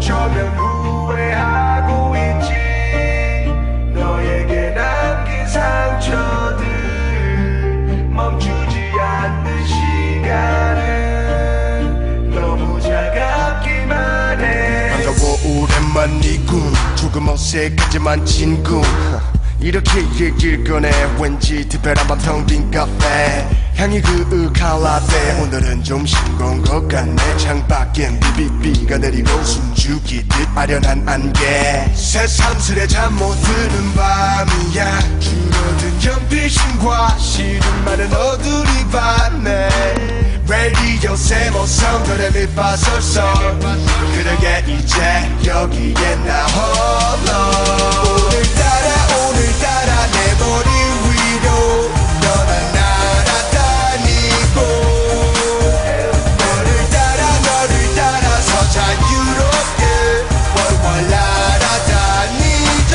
어쩌면 후회하고 있지. 너에게 남긴 상처들 멈추지 않는 시간은 너무 차갑기만 해. 반가워 오랜만이군. 조금 어색하지만 친구. 이렇게 얘길 꺼내 왠지 특별한 밤 텅 빈 카페 향이 그윽한 라떼. 오늘은 좀 싱거운 것 같네. 창밖엔 비비비가 내리고 숨죽이듯 아련한 안개. 새삼스레 잠 못 드는 밤이야. 줄어든 연필심과 시름 많은 어두리 밤에 라디오 세모성 도레미파솔솔. 그러게 이제 여기에 나 홀로 오늘따라 내 머리 위로 너는 날아다니고 너를 따라서 자유롭게 월월 날아다니죠.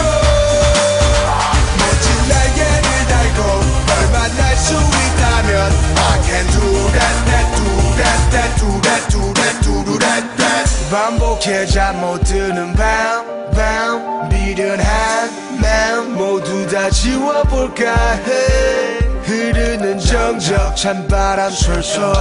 멋진 날개를 달고 널 만날 수 있다면 I can do that, 반복해 잠 못 드는 밤 미련한 마음 모두 다 지워볼까 해. 흐르는 정적 찬바람 솔솔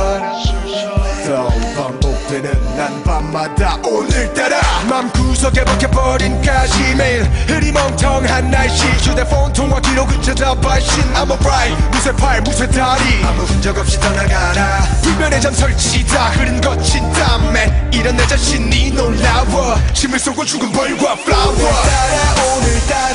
또 반복되는 난 밤마다 오늘따라 맘구석에 박혀버린 가시. 매일 흐리멍텅한 날씨. 휴대폰 통화 기록은 찾아 발신. I'm alright. 무쇠 팔 무쇠 다리 아무 흔적 없이 떠나가라. 불면의 잠 설치다 흐른 거친 땀에 이런 내 자신이 놀라워. 침을 쏘고 죽은 벌과 플라워. 오늘따라